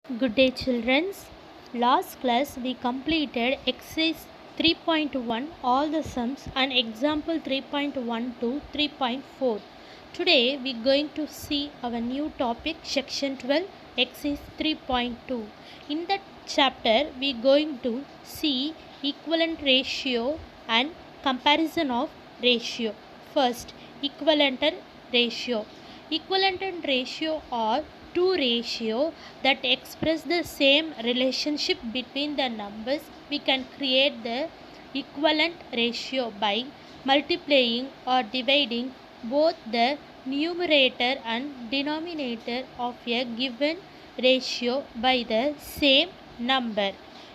Good day, children. Last class we completed exercise 3.1 all the sums and example 3.1 to 3.4. Today we are going to see our new topic section 12 exercise 3.2. In that chapter we are going to see equivalent ratio and comparison of ratio. First, equivalent ratio. Equivalent ratio are two ratios that express the same relationship between the numbers. We can create the equivalent ratio by multiplying or dividing both the numerator and denominator of a given ratio by the same number.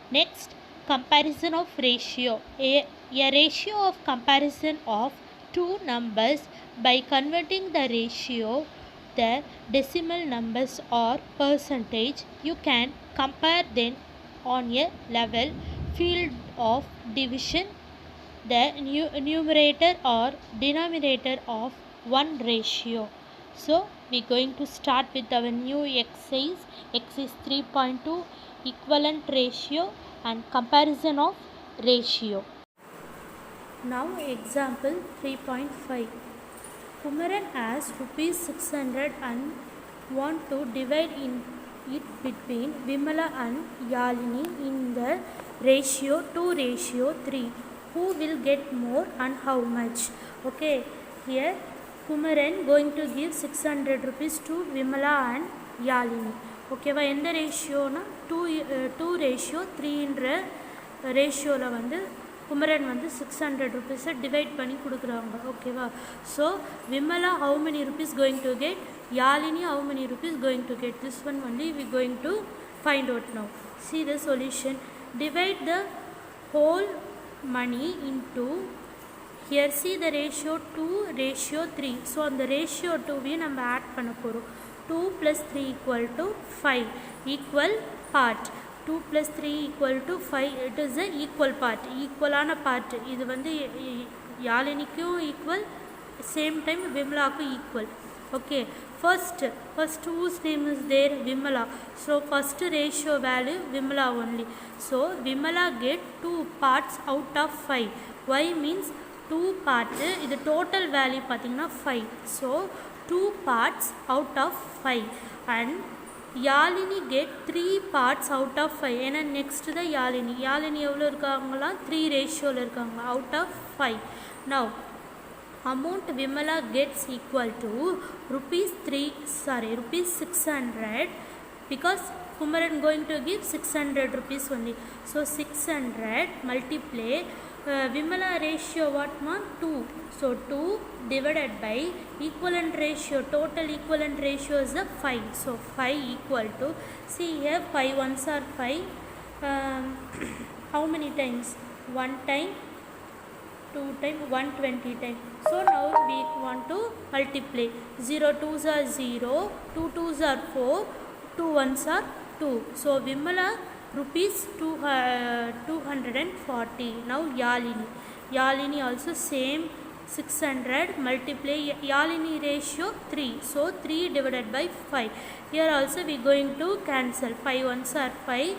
Next, comparison of ratio. A ratio of comparison of two numbers by converting the ratio the decimal numbers or percentage. You can compare them on a level field of division the numerator or denominator of one ratio. So we are going to start with our new exercise 3.2 equivalent ratio and comparison of ratio. Now example 3.5. Kumaran has rupees 600 and want to divide it between Vimala and Yalini in the ratio 2:3. Who will get more and how much? Okay, here Kumaran going to give 600 rupees to Vimala and Yalini. Okay, in the ratio na 2:3 என்ற ரேஷியோவில் வந்து குமரன் வந்து 600 rupees divide பண்ணி கொடுக்குறாங்க. ஓகேவா? So Vimala how many rupees going to get? Yalini how many rupees going to get? This one only we going to find out now. See the solution. Divide the whole money into, here see the ratio 2:3. So அந்த ratio 2 நம்ம add பண்ண போகிறோம். 2 plus 3 equal to 5 equal part. 2 plus 3 equal to 5. It is a equal part. ஈக்குவலான part. இது வந்து யாழினிக்கும் equal, same time விமலாக்கும் equal. Okay, first whose name is there? Vimala. So first ratio value Vimala only. So Vimala get 2 parts out of 5. Why means 2 parts. இது total value பார்த்தீங்கன்னா 5. So 2 parts out of 5 and Yalini get 3 parts out of 5. ஏன்னா next the Yalini எவ்வளோ இருக்காங்களா? 3 ரேஷியோவில் இருக்காங்க out of 5. Now amount Vimala gets equal to rupees 600 because Kumaran going to give 600 rupees only. So 600 multiply Vimala ratio what ma? 2. So 2 divided by equivalent ratio, total equivalent ratio is the 5. So 5 equal to, see here 5 ones are 5. How many times? 1 time, 2 time, 120 time. So now we want to multiply. 0 2s are 0, 2 2s are 4, 2 1s are 2. So Vimala rupees 240. Now Yalini also same 600 multiply Yalini ratio 3. So 3 divided by 5. Here also we going to cancel. 5 ones are 5.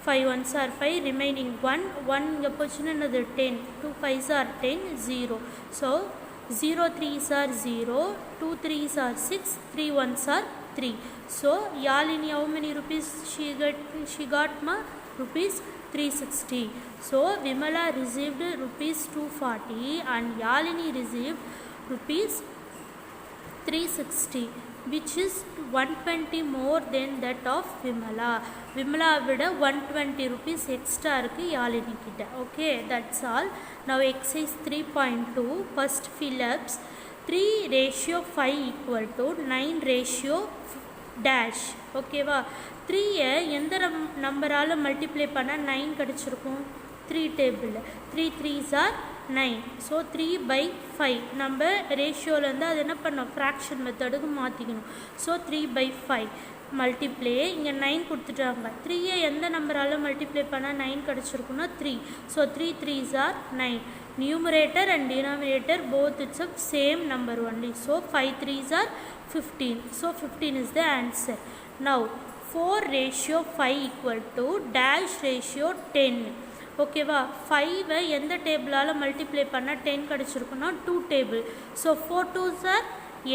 5 ones are 5, remaining 1 option another 10, 2 5s are 10, 0. So 0 3s are 0, 2 3s are 6, 3 1s are 3. So Yalini how many rupees she got ma? Rupees 360. So Vimala received rupees 240 and Yalini received rupees 360, which is 120 more than that of Vimala. Vimala விட 120 rupees extra இருக்கு யாழினி கிட்ட. Okay, that's all. Now exercise 3.2 first fill-ups. 3:5 equal to 9 dash. ஓகேவா? 3 எந்த நம்பரால் multiply பண்ணால் 9 கிடச்சிருக்கும்? 3 டேபிளில் 3 3s are 9. So 3/5 நம்ம ரேஷியோலேருந்து அது என்ன பண்ணோம்? ஃப்ராக்ஷன் மெத்தடுக்கு மாற்றிக்கணும். ஸோ 3/5 மல்டிப்ளே இங்கே 9 கொடுத்துட்டாங்க. 3 எந்த நம்பரால் மல்டிப்ளை பண்ணால் 9 கிடச்சிருக்குன்னா 3. So 3 3s are 9. Numerator and denominator both it's of same number only. So 5 3s are 15. So 15 is the answer. Now 4 ratio 5 equal to dash ratio 10. ஓகேவா 5 எந்த டேபிளால் மல்டிப்ளை பண்ணால் 10 கிடச்சிருக்குன்னா 2 table. So 4 2s are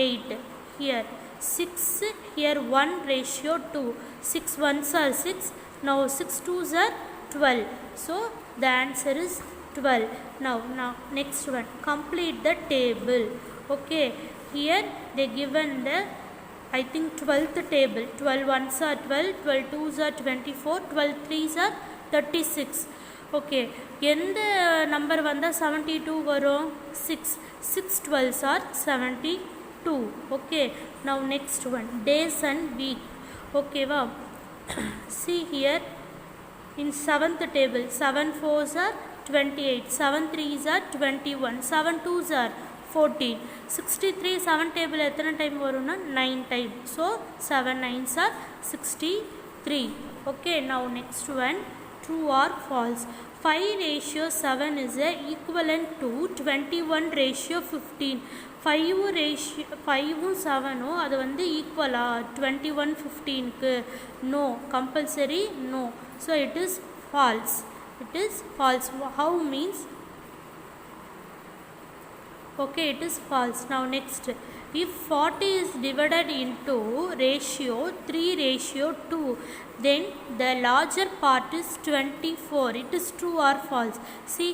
8 here. 6 here 1 ratio 2. 6 1s are 6. Now 6 2s are 12. So the answer is 12. Now next one, complete the table. Okay, here they given the I think 12th table. 12 1s are 12, 12 2s are 24, 12 3s are 36. Okay, எந்த number வந்தால் 72 வரும்? 6 12s are 72. Okay, now next one, days and week. Okay va, see here in 7th table 7 4s are 28, 7 3s are 21, 7 2s are 14. 63 7 table எத்தனை time வரும்னா 9 time. So 7 9s are 63. Okay, now next one, true or false. 5 ratio 7 is equivalent to 21 ratio 15. 5 ratio 5 7 அது வந்து ஈக்குவலா 21 15க்கு? No, compulsory no. So it is false. It is false. How means? Okay, it is false. Now next, if 40 is divided into ratio 3 ratio 2, then the larger part is 24. It is true or false? See,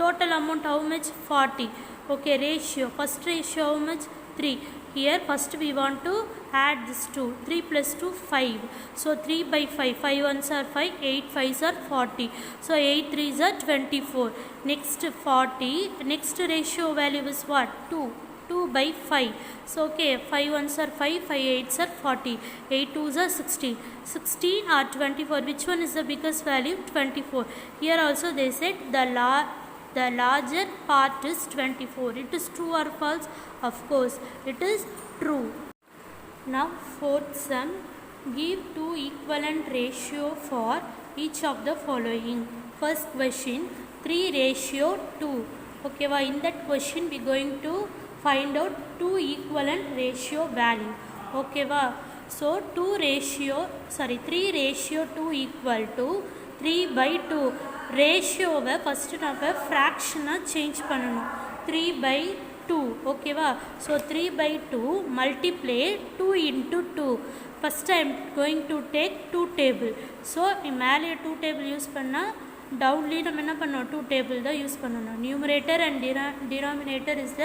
total amount how much? 40. Okay, ratio, first ratio how much? 3. Here first we want to add this 2. 3 plus 2 5. So 3 by 5. 5 1s are 5. 8 5s are 40. So 8 3s are 24. Next 40. Next ratio value is what? 2. 2 by 5. So okay, 5 1s are 5. 5 8s are 40. 8 2s are 16. 16 or 24. Which one is the biggest value? 24. Here also they said the larger part is 24. It is true or false? Of course, it is true. Now fourth sum, give two equivalent ratio for each of the following. First question, 3 ratio 2. Okay, in that question we going to find out two equivalent ratio value. Okay, so 3 ratio 2 equal to 3 by 2. ரேஷியோவை first நம்ம ஃப்ராக்ஷனாக change பண்ணணும். 3 by 2. ஓகேவா? So 3 by 2 multiplay 2 into 2. First I am going to take 2 table. So மேலே 2 table use பண்ணால் டவுன்லேயும் நம்ம என்ன பண்ணோம்? 2 table தான் யூஸ் பண்ணணும். Numerator and denominator is the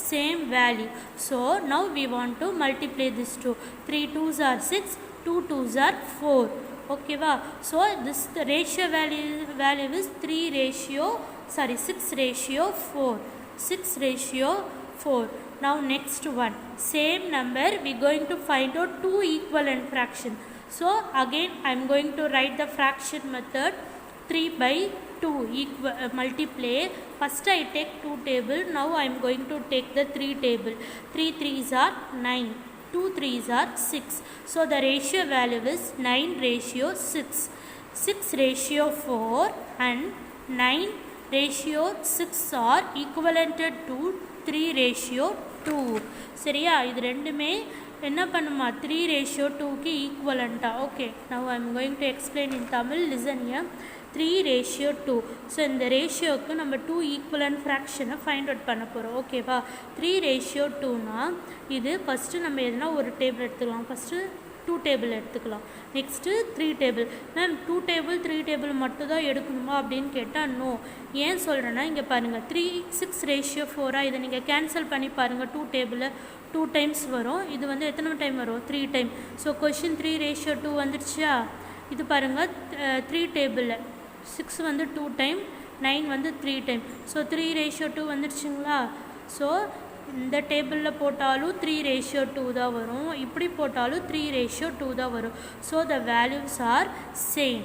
same value. So now we want to multiply this 2. 3 2s are 6, 2 2s are 4. Okay va? So this the ratio value is 6 ratio 4. 6 ratio 4. Now next one, same number we going to find out two equivalent fraction. So again I am going to write the fraction method. 3 by 2 multiply. First I take 2 table. Now I am going to take the 3 table. 3 3s are 9. 2 3s are 6. So the ratio value is 9 ratio 6. 6 ratio 4 and 9 ratio 6 are equivalent to 3 ratio 2. சரியா? இது ரெண்டுமே என்ன பண்ணுமா? 3 ratio 2க்கு ஈக்குவலண்ட்டா? Okay, now I am going to explain in Tamil. Listen here. 3 ratio 2. So இந்த ரேஷியோவுக்கு நம்ம 2 equivalent ஃப்ராக்ஷனை find out பண்ண போகிறோம். ஓகேவா? 3 ratio 2னா இது ஃபஸ்ட்டு நம்ம எதுனா ஒரு டேபிள் எடுத்துக்கலாம். ஃபஸ்ட்டு 2 டேபிள் எடுத்துக்கலாம். Next 3 table. Ma'am 2 table 3 table மட்டும் தான் எடுக்கணுமா அப்படின்னு கேட்டால் நோ. ஏன் சொல்கிறேன்னா இங்கே பாருங்கள், 3 6 ratio 4 இதை நீங்கள் கேன்சல் பண்ணி பாருங்கள். 2 டேபிளில் 2 டைம்ஸ் வரும். இது வந்து எத்தனை டைம் வரும்? 3 டைம். ஸோ கொஷின் 3 ratio 2 வந்துடுச்சா? இது பாருங்கள், 3 டேபிளில் 6 வந்து 2 டைம், 9 வந்து 3 டைம். So 3 ratio 2 வந்துடுச்சுங்களா? ஸோ இந்த டேபிளில் போட்டாலும் 3 ratio 2 தான் வரும், இப்படி போட்டாலும் 3 ratio 2 தான் வரும். So the values are same.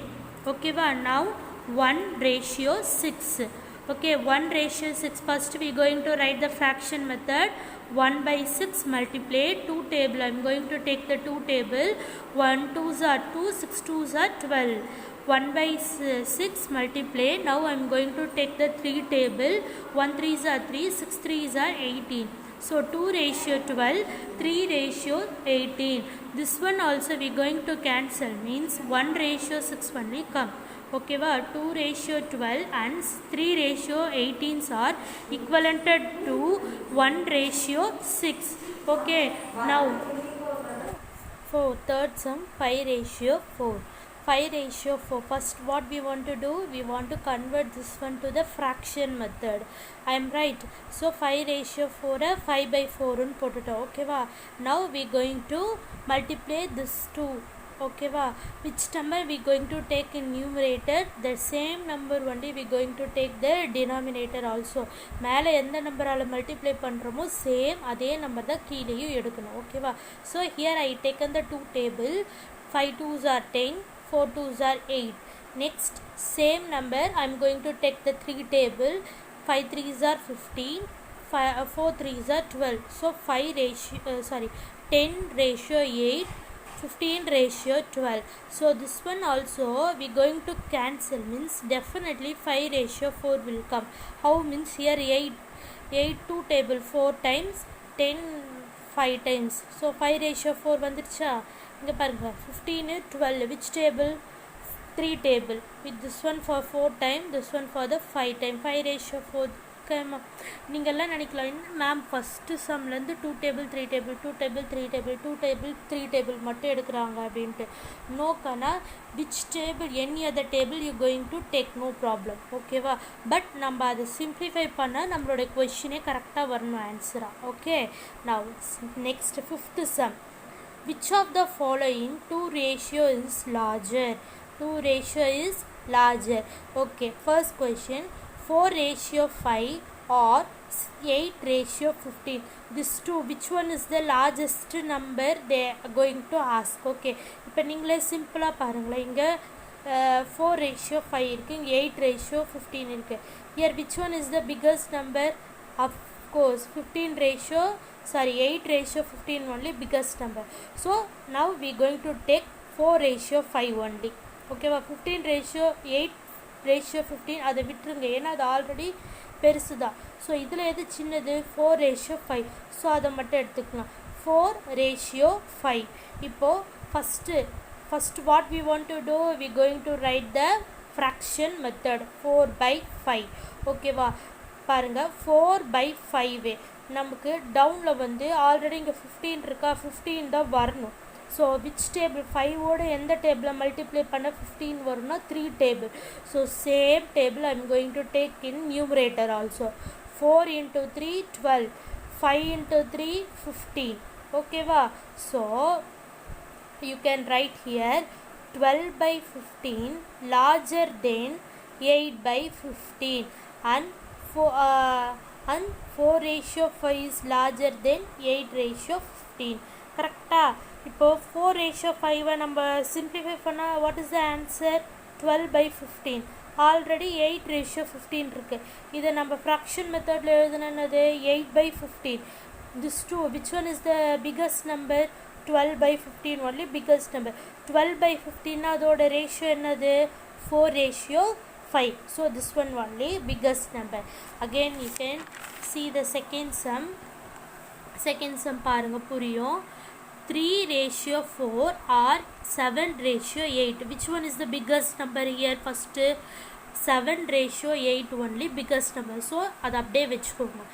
ஓகேவா? Now 1 ratio 6. Okay, 1 ratio 6. First we going to write the fraction method. 1 by 6 multiply 2 table. I am going to take the 2 table. 1 2s are 2, 6 2s are 12. 1 by 6 multiply. Now I am going to take the 3 table. 1 3s are 3, 6 3s are 18. So 2 ratio 12, 3 ratio 18. This one also we going to cancel, means 1 ratio 6 only come. Okay, 2 ratio 12 and 3 ratio 18s are equivalented to 1 ratio 6. Okay, now for third sum 5 ratio 4. 5 ratio 4. First what we want to do, we want to convert this one to the fraction method. I am right. So 5 ratio 4 5 by 4 un potutom. Okay va. Now we going to multiply this 2. Okay va. Which number we going to take in numerator, the same number only we going to take the denominator also. மேலே எந்த நம்பரால் multiply பண்ணுறோமோ same அதே number தான் கீழேயும் எடுக்கணும். ஓகேவா. So here I taken the 2 table. 5 2s are 10, 4 2s are 8. Next same number I am going to take the 3 table. 5 3s are 15, 4 3s are 12. So 5 ratio 10 ratio 8, 15 ratio 12. So this one also we going to cancel, means definitely 5 ratio 4 will come. How, means here 8 2 table 4 times, 10 5 times. So 5 ratio 4 வந்துருச்சா. இங்க பாருங்க 15 12, which table, 3 table, with this one for 4 time, this one for the 5 time. 5 ratio 4. நீங்கள்லாம் நினைக்கலாம் என்ன ma'am first சம்லேருந்து 2 table 3 table 2 table 3 table 2 table 3 table மட்டும் எடுக்கிறாங்க அப்படின்ட்டு. நோக்கனா which table any other table you going to take, no problem. ஓகேவா. But நம்ம அதை சிம்ப்ளிஃபை பண்ணால் நம்மளோட கொஷினே கரெக்டாக வரணும் ஆன்சராக. Okay. Now next fifth sum. Which of the following 2 ratio is larger? 2 ratio is larger. Okay, first question, 4 ratio 5 or 8 ratio 15. This two, which one is the largest number they are going to ask. Okay, இப்போ நீங்களே சிம்பிளாக பாருங்களேன். இங்கே 4 ratio 5 இருக்குது, இங்கே 8 ratio 15 இருக்குது. Here which one is the biggest number? Of course 8 ratio 15 only biggest number. So now we going to take 4 ratio 5 only. Okay, 15 ratio 8 ratio 15 அதை விட்டுருங்க, ஏன்னா அது ஆல்ரெடி பெருசு தான். ஸோ இதில் எது சின்னது? 4 ratio 5. ஸோ அதை மட்டும் எடுத்துக்கலாம். 4 ratio 5. இப்போது first what we want to do, we going to write the fraction method. 4 by 5. ஓகேவா. பாருங்கள் 4 by 5 நமக்கு டவுனில் வந்து ஆல்ரெடி இங்கே 15 இருக்கா, 15 தான் வரணும். ஸோ விச் டேபிள், 5ஓட எந்த டேபிளை மல்டிப்ளை பண்ண 15 வரும்னா 3 table. So same table I am going to take in numerator also. 4 into 3 12, 5 into 3 15. ஓகேவா. So you can write here 12 by 15 larger than 8 by 15 and 4 ratio 5 is larger than 8 ratio 15. கரெக்டா. இப்போது 4 ratio 5 நம்ம simplify பண்ணால் what is the answer? 12 by 15. Already 8 ratio 15 இருக்குது. இதை நம்ம fraction மெத்தடில் எழுதுனது 8 by 15. This two, which one is the biggest number? 12 by 15 only biggest number. 12 by 15 அதோட ரேஷியோ என்னது? 4 ratio 5. So this one only biggest number. Again you can see the second sum. Second sum பாருங்க புரியும். 3 ratio 4 or 7 ratio 8. Which one is the biggest number here? First 7 ratio 8 only biggest number. So அது அப்படியே வச்சுக்கோங்க.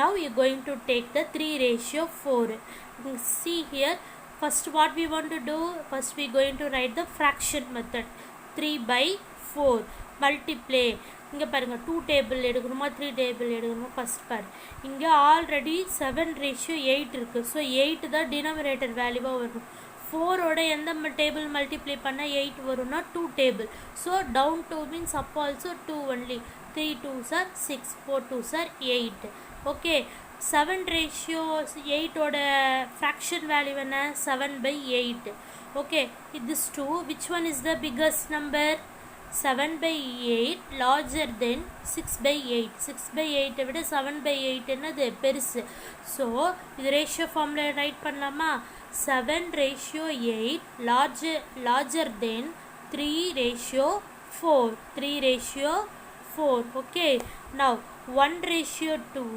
Now you are going to take the 3 ratio 4. See here, first what we want to do, first we are going to write the fraction method. 3 by 4 multiply. இங்கே பாருங்கள் 2 table எடுக்கணுமா 3 table எடுக்கணுமா? First பாரு, இங்கே already 7 ratio 8 இருக்குது. So 8 தான் denominator வேல்யூவாக வரும். 4ஓட எந்த டேபிள் மல்டிப்ளை பண்ணால் 8 வரும்னா 2 table. So down 2 means up also 2 only. 3 2s are 6, 4 2s are 8. Okay. 7 ratio 8ஓட fraction value என்ன? 7 by 8. Okay. this 2, which one is the biggest number? 7 by 8 larger than 6 by 8. 6 by 8 விட 7 by 8 என்னது பெருசு. So இது ratio ஃபார்மில் right பண்ணலாமா? 7 ratio 8 larger than 3 ratio 4. 3 ratio 4. Okay. Now 1 ratio 2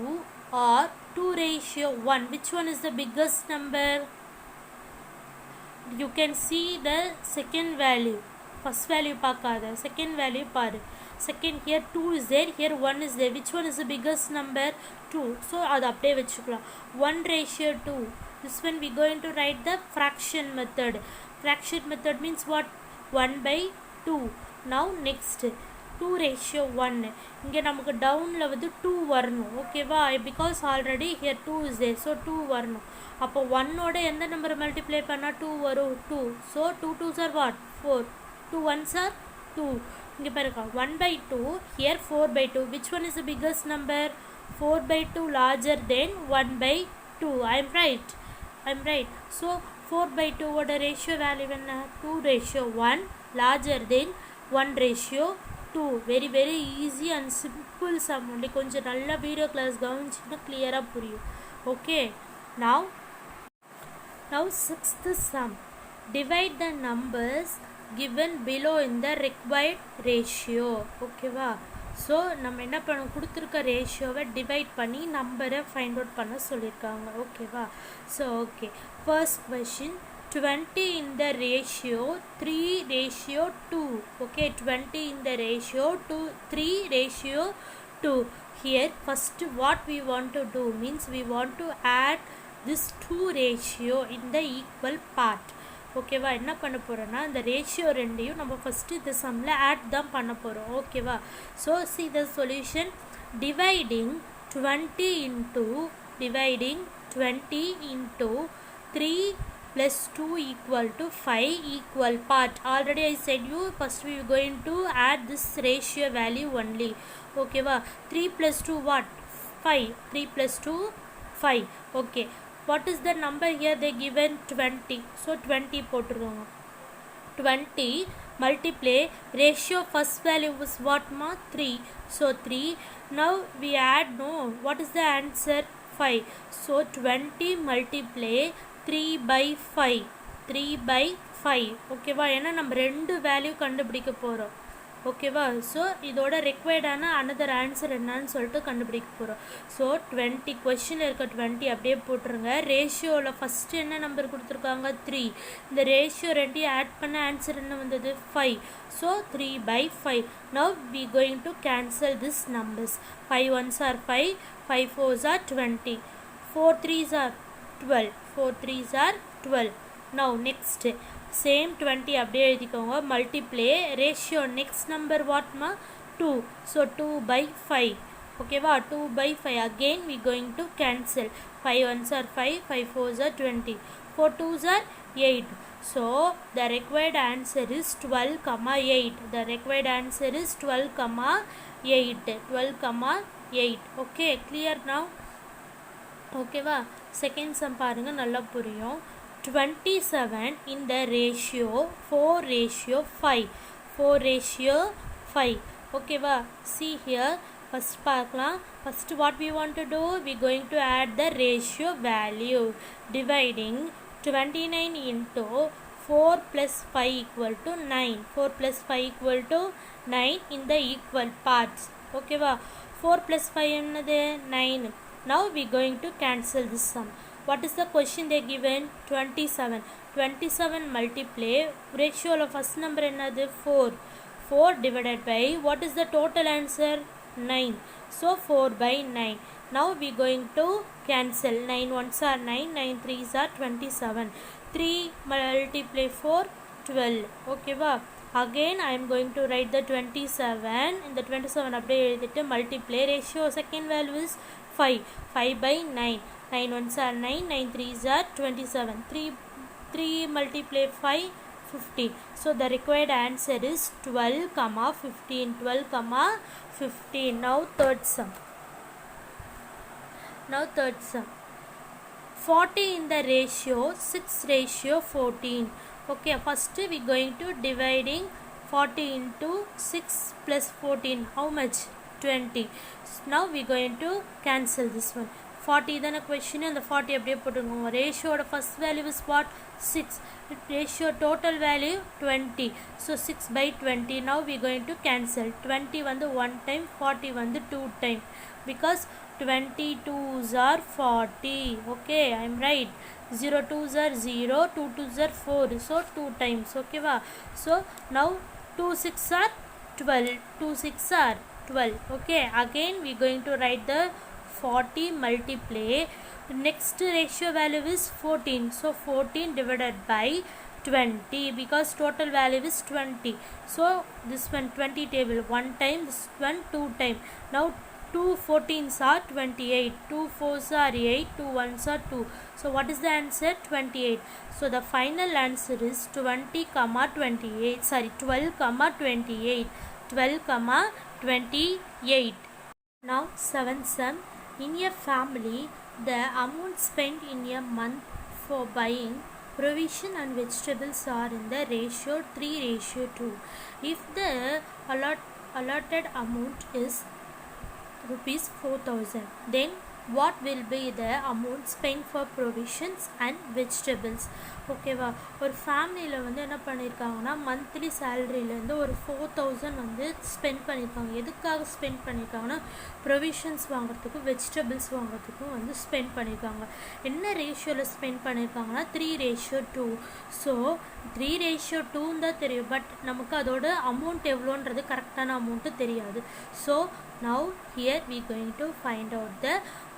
or 2:1. Which one is the biggest number? You can see the second value. First value pakada, second value paru. Second, here 2 is there, here 1 is there. Which one is the biggest number? 2. So adu appadiye vechukalam. 1:2. This one we going to write the fraction method. Fraction method means what? 1/2. Now next 2:1. இங்கே நமக்கு டவுனில் வந்து 2 வரணும். ஓகேவா? Because already here 2 is there. So 2 வரணும். அப்போ 1ஓட எந்த நம்பரை மல்டிப்ளை பண்ணால் 2 வரும்? 2. So 2 2s are what? 4. 2 1s are 2. இங்கே பாருங்க 1/2. Here 4/2. Which one is the biggest number? 4/2 larger than 1/2. I'm right. So 4/2 ஓட ரேஷியோ வேல்யூ என்ன? 2:1 larger than 1:2. Very very easy and simple sum only. கொஞ்சம் நல்ல வீடியோ கிளாஸ் கவனிச்சிங்கன்னா கிளியராக புரியும். Okay, now sixth sum. Divide the numbers given below in the required ratio. ஓகேவா? So நம்ம என்ன பண்ண கொடுத்துருக்க ரேஷியோவை டிவைட் பண்ணி நம்பரை ஃபைண்ட் அவுட் பண்ண சொல்லியிருக்காங்க. ஓகேவா? So okay, first question 20 in the ratio 3:2. Okay, 20 in the ratio to 3:2. Here first what we want to do means we want to add this 2 ratio in the equal part. ஓகேவா? என்ன பண்ண போகிறோன்னா இந்த ratio ரெண்டையும் நம்ம first இந்த சம்மில் add தான் பண்ண போகிறோம். ஓகேவா? So see the solution. Dividing 20 into 3 plus 2 equal to 5 equal part. Already I said you first we are going to add this ratio value only. Okay va? 3 plus 2 what? 5. 3 plus 2 5. Okay, what is the number here? They given 20. So 20 போட்டுருவாங்க. 20 multiply ratio first value was what ma? 3. So 3. Now we add, no, what is the answer? 5. So 20 multiply 3/5. ஓகேவா? ஏன்னா நம்ம ரெண்டு value கண்டுபிடிக்க போகிறோம். ஓகேவா? So இதோட ரெக்வயர்டான another answer என்னன்னு சொல்லிட்டு கண்டுபிடிக்க போகிறோம். ஸோ 20 கொஷினில் இருக்க 20 அப்படியே போட்டுருங்க. ரேஷியோவில் ஃபஸ்ட்டு என்ன நம்பர் கொடுத்துருக்காங்க? 3. இந்த ரேஷியோ ரெண்டையும் ஆட் பண்ண ஆன்சர் என்ன வந்தது? 5. So 3/5. Now we going to cancel this numbers. 5 1s are 5, 5 4s are 20, 4 3s are 12, 4 3s are 12. Now next same 20 அப்படியே எழுதிக்கோங்க. multiply ratio next number what ma? 2. so 2/5. ஓகேவா? 2/5. again we going to cancel. 5 1s are 5, 5 4s are 20, 4 2s are 8. so the required answer is 12,8. the required answer is 12,8. okay, clear now? ஓகேவா? Second sum பாருங்கள், நல்லா புரியும். 27 in the ratio 4:5. 4:5. ஓகேவா? see here, first பார்க்கலாம். first what we want to do? we going to add the ratio value. dividing 29 into 4 plus 5 equal to 9. 4 plus 5 equal to 9 in the equal parts. ஓகேவா? 4 plus 5 என்னது? 9. now we going to cancel this sum. what is the question they given? 27 multiply ratio of first number என்னது? 4 divided by what is the total answer? 9. so 4/9. now we going to cancel. 9 1s are 9, 9 3s are 27, 3 multiply 4 12. okay va? again I am going to write the 27. in the 27 அப்படியே எழுதிட்டு multiply ratio second value is 5/9. 9 1s are 9, 9 3s are 27, 3 multiply 5 15. so the required answer is 12,15. now third sum. 40 in the ratio 6:14. okay, first we going to dividing 40 into 6 plus 14. how much? 20. now we going to cancel this one. 40 then a question and the 40 அப்படியே போட்டுருங்க. ratio the first value is what? 6. ratio total value 20. so 6/20. now we going to cancel. 20 வந்து 1 time, 40 வந்து 2 time, because 20 2s are 40. Okay, I am right. 0 2s are 0, 2 2s are 4, so 2 times. Okay va. So now 2 6 are 12, 2 6 are 12. Okay, again we going to write the 40 multiply. Next ratio value is 14, so 14 divided by 20 because total value is 20. So this one 20 table 1 time, this one 2 time. Now 2 14s are 28, 2 4s are 8, 2 1s are 2. So what is the answer? 28. So the final answer is 20 comma 28, sorry 12 comma 28, 12 comma 28. Now 7th sum. In a family, the amount spent in a month for buying provision and vegetables are in the ratio 3:2. If the allotted amount is rupees 4000, then what will be the amount spent for provisions and vegetables? ஓகேவா, ஒரு ஃபேமிலியில் வந்து என்ன பண்ணியிருக்காங்கன்னா monthly சேலரியிலேருந்து ஒரு 4000 வந்து spend பண்ணியிருக்காங்க. எதுக்காக ஸ்பெண்ட் பண்ணியிருக்காங்கன்னா ப்ரொவிஷன்ஸ் வாங்குறதுக்கும் வெஜிடபிள்ஸ் வாங்குறதுக்கும் வந்து ஸ்பெண்ட் பண்ணியிருக்காங்க. என்ன ரேஷியோவில் ஸ்பெண்ட் பண்ணியிருக்காங்கன்னா 3:2. ஸோ 3:2 தான் தெரியும், பட் நமக்கு அதோட அமௌண்ட் எவ்வளோன்றது கரெக்டான அமௌண்ட்டு தெரியாது. So now here we going to find out the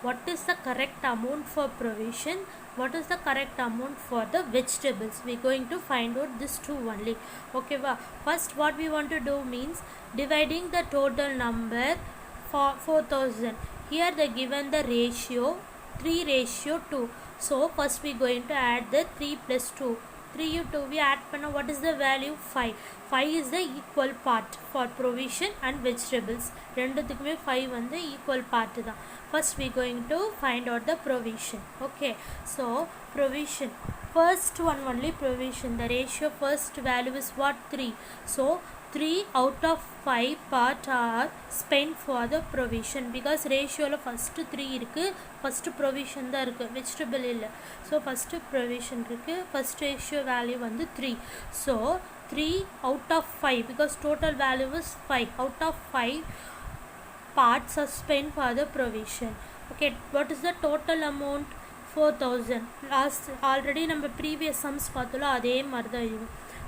what is the correct amount for provision, what is the correct amount for the vegetables. We going to find out this two only. Okay va. First what we want to do means dividing the total number for 4000. Here they given the ratio 3:2. So first we going to add the 3 plus 2. 3 2 we add panna, what is the value? 5. 5 is the equal part for provision and vegetables. ரெண்டுத்துக்குமே 5 வந்து equal part தான். First we going to find out the provision. Okay, so provision, first one only provision. The ratio first value is what? 3. So 3 out of 5 part are spent for the provision because ratioல first 3 இருக்கு, first provision தான் இருக்கு, vegetable இல்லை. So first provision இருக்கு, first ratio value வந்து 3. So 3 out of 5 because total value is 5. Out of 5 parts are spent for the provision. Okay, what is the total amount? 4000. Last already நம்ம previous sums பார்த்தோம்ல அதே மாதிரி தான் இது.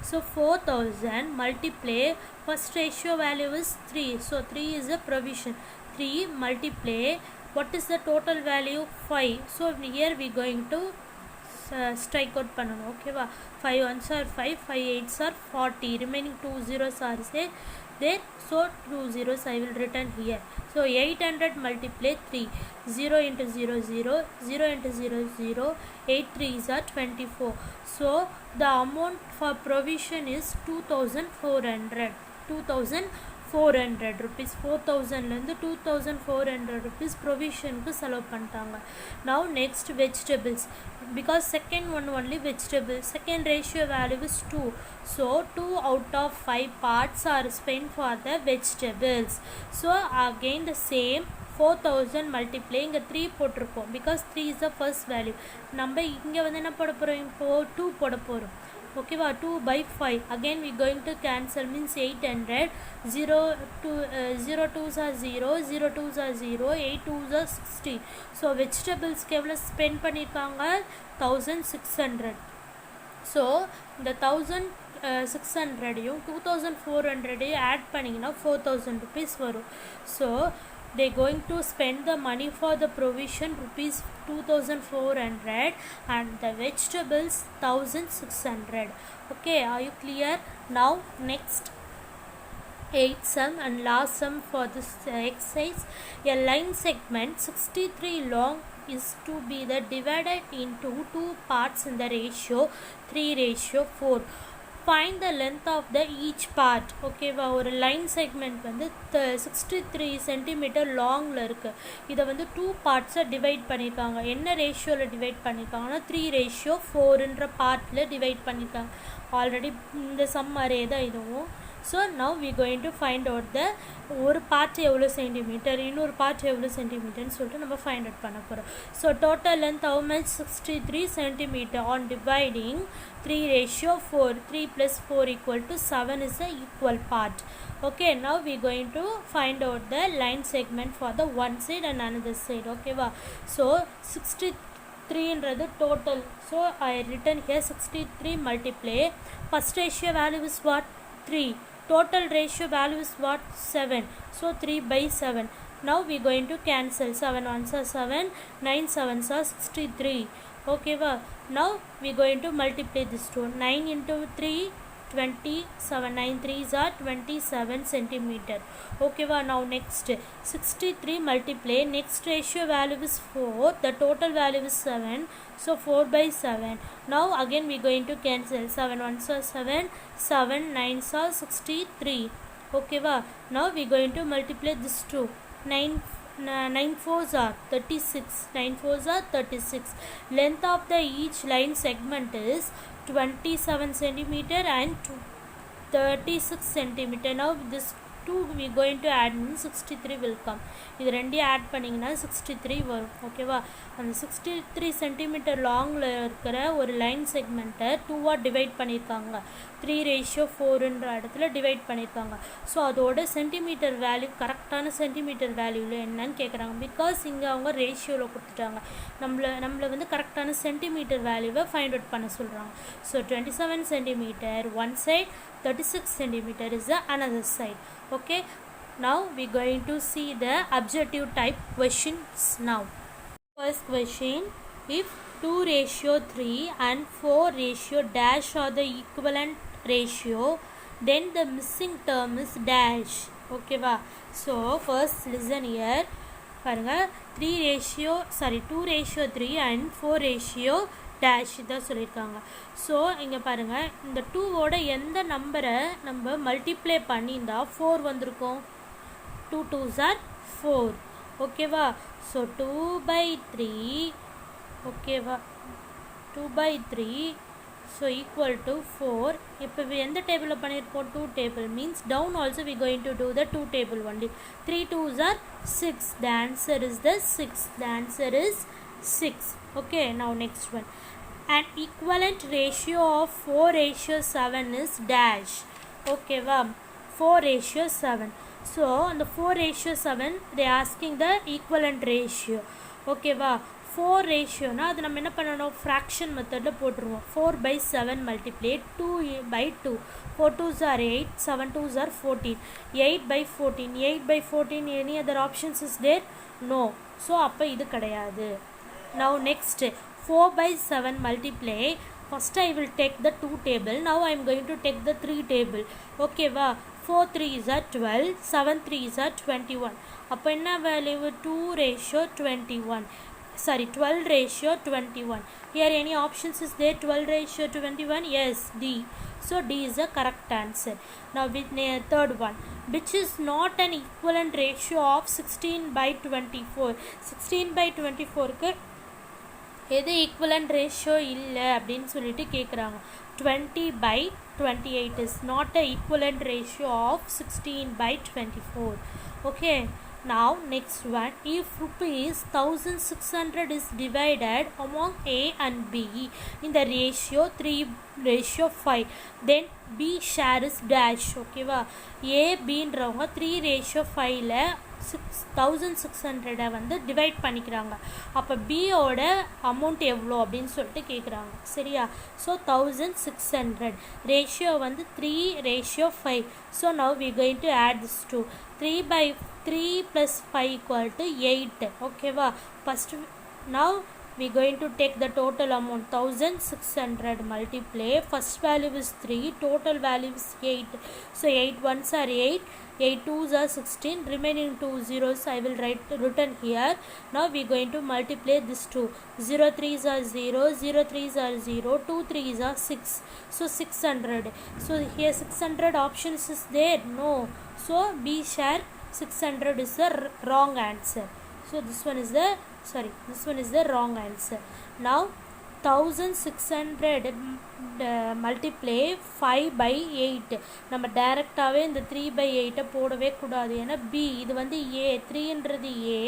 So 4000 multiply, first ratio value is 3. So 3 is the provision. 3 multiply, what is the total value? 5. So here we going to strike out பண்ணணும். ஓகேவா, 5 1s are 5, 5 8s are 40, remaining 2 zeros are there, so 2 zeros I will written here. So 800 multiply 3, 0 into 0 0, 0 into 0 0, 8 3s are 24. So the amount for provision is 2400. 2400 rupees. 4000 2400 rupees provision ku selavu பண்ணிட்டாங்க. Now next vegetables, because second one only vegetable, second ratio value is 2. So 2 out of 5 parts are spent for the vegetables. So again the same 4000 multiply, இங்கே 3 போட்டிருப்போம் because 3 is the first value. நம்ம இங்கே வந்து என்ன போட போகிறோம், இப்போ 2 போட போகிறோம். Okay, 2 by 5. Again we going to cancel, means 800. 0 2s are 0, 0 2s are 0, 8 2s are 16. So vegetables எவ்வளோ ஸ்பெண்ட் பண்ணியிருக்காங்க? 1600. So இந்த 1600யும் 2400 ஆட் பண்ணிங்கன்னா 4000 rupees வரும். So they going to spend the money for the provision rupees 2400 and the vegetables 1600. Okay, are you clear? Now next 8th sum and last sum for this exercise. A line segment 63 long is to be the divided into 2 parts in the ratio 3:4. Find the length of the each part. Okay வா, ஒரு line segment வந்து 63 centimetre லாங்கில் இருக்குது. இதை வந்து 2 பார்ட்ஸை divide பண்ணியிருக்காங்க. என்ன ரேஷியோவில் டிவைட் பண்ணியிருக்காங்கன்னா 3:4ன்ற பார்ட்டில் டிவைட் பண்ணியிருக்காங்க. ஆல்ரெடி இந்த சம் மாதிரியே தான் இதுவும். So now we going to find out the ஒரு பார்ட் எவ்வளோ சென்டிமீட்டர், இன்னொரு பார்ட் எவ்வளோ சென்டிமீட்டர்னு சொல்லிட்டு நம்ம ஃபைண்ட் அவுட் பண்ண போகிறோம். So total length how much 63 centimeter on dividing 3:4. 3 plus 4 equal to 7 is the equal part. Okay, now we going to find out the line segment for the one side and another side. Okay va. So 63 ன்றது total. So I written here 63 multiply first ratio value is what, 3. Total ratio value is what, 7. So 3 by 7. Now we going to cancel. 7 ones are 7, 9 sevens are 63. Okay va. Now we going to multiply this two. 9 into 3 27, 9 3s are 27 centimeter. Okay va. Now next 63 multiply, next ratio value is 4, the total value is 7, so 4 by 7. Now again we going to cancel. 7 ones are 7, 7 9s are 63. Okay va. Now we going to multiply this two. 9 4s are 36. 9 4s are 36. Length of the each line segment is 27 centimeter and 36 centimeter. Now this 2 we going to add means 63 will come. இது ரெண்டையும் add பண்ணிங்கன்னா 63 வரும். ஓகேவா. அந்த 63 centimetre லாங்கில் இருக்கிற ஒரு line செக்மெண்ட்டை 2ஆக divide பண்ணியிருக்காங்க. 3:4ன்ற இடத்துல டிவைட் பண்ணியிருக்காங்க. ஸோ அதோட சென்டிமீட்டர் வேல்யூ, கரெக்டான சென்டிமீட்டர் வேல்யூவில் என்னன்னு கேட்குறாங்க. பிகாஸ் இங்கே அவங்க ரேஷியோவில் கொடுத்துட்டாங்க. நம்மளை வந்து கரெக்டான சென்டிமீட்டர் வேல்யூவை ஃபைண்ட் அவுட் பண்ண சொல்கிறாங்க. So 27 centimeter one side, 36 centimeter is the another side. Okay, now we going to see the objective type questions now. First question, if 2:3 and 4 dash are the equivalent ratio, then the missing term is dash. Okay va. So first listen here. பாருங்க 2:3 and 4 dash இதான் சொல்லியிருக்காங்க. So இங்கே பாருங்கள், இந்த 2வோட எந்த நம்பரை நம்ம multiply பண்ணியிருந்தா 4 வந்திருக்கும். 2 2s are 4. ஓகேவா. ஸோ 2/3. ஓகேவா. 2/3 ஸோ ஈக்குவல் டு 4. இப்போ எந்த டேபிளில் பண்ணியிருக்கோம், 2 table means down also we going to do the 2 table only. 3 2s are 6. The answer is the 6. The answer is 6. Okay, now next one. An equivalent ratio of 4:7 is dash. Okay va. 4:7. So on the 4:7 they asking the equivalent ratio. Okay va. 4 ratio na அது நம்ம என்ன பண்ணணும், fraction மெத்தடில் போட்டுருவோம். 4/7 multiply 2/2. 4 2s are 8, 7 2s are 14. 8/14. 8/14 any other options is there? No. So அப்போ இது கிடையாது. Now next 4/7 multiply. First I will take the 2 table. Now I am going to take the 3 table. Okay va. 4 3s are 12, 7 3s are 21. அப்போ என்ன value, 2:21. Sorry, 12:21. Here any options is there? 12:21. Yes, D. So D is the correct answer. Now with third one, which is not an equivalent ratio of 16/24. 16/24க்கு எது equivalent ratio இல்லை அப்படின்னு சொல்லிட்டு கேட்குறாங்க. 20/28 is not a equivalent ratio of 16/24. Okay, now next one, if rupees 1600 is divided among A and B in the ratio 3:5, then B share is dash. Okay va. A Bன்றவங்க 3:5ல 1600 வந்து divide பண்ணிக்கிறாங்க. அப்போ பியோட amount எவ்வளோ அப்படின்னு சொல்லிட்டு கேட்குறாங்க. சரியா. So 1600 ratio வந்து 3:5. So now we going to add this two. 3/3 + 5 = 8. ஓகேவா. First now we going to take the total amount 1600 multiply. First value is 3, total value is 8. So 8 1s are 8, 8 2s are 16, remaining 2 zeros I will written here. Now we going to multiply this 2. 0 3s are 0, 0 3s are 0, 2 3s are 6. So 600. So here 600 options is there? No. So B share 600 is the wrong answer. So this one is the wrong answer. Now 1600 multiply 5 by 8. நம்ம டைரெக்டாகவே இந்த 3/8 போடவே கூடாது. ஏன்னா B இது வந்து ஏ, 3ன்றது ஏ,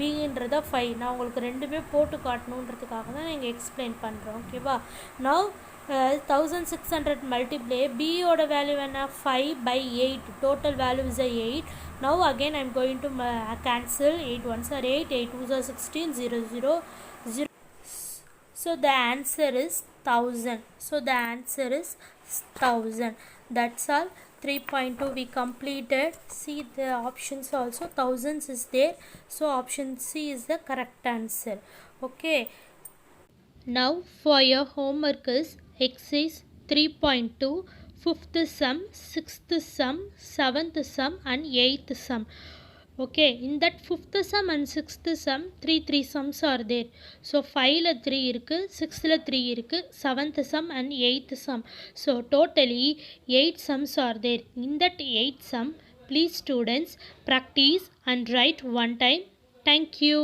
பின்றது 5. நான் உங்களுக்கு ரெண்டுமே போட்டு காட்டணுன்றதுக்காக தான் நான் இங்கே எக்ஸ்பிளைன் பண்ணுறேன். ஓகேவா? நவ் 1600 multiply b ஓட வேல்யூ என்ன? 5 by 8. Total value is 8. Now again I am going to cancel. 8 ones are 8, 8 twos are 16, 0 0 0. So the answer is 1000. So the answer is 1000. That's all. 3.2 we completed. See the options also, thousands is there. So option C is the correct answer. Okay. Now for your homework is exercise 3.2, 5th sum, 6th sum, 7th sum and 8th sum. Okay, in that 5th sum and 6th sum, 3 sums are there. So 5 la 3 irukku, 6 la 3 irukku, 7th sum and 8th sum. So totally 8 sums are there. In that 8 sum, please students practice and write one time. Thank you.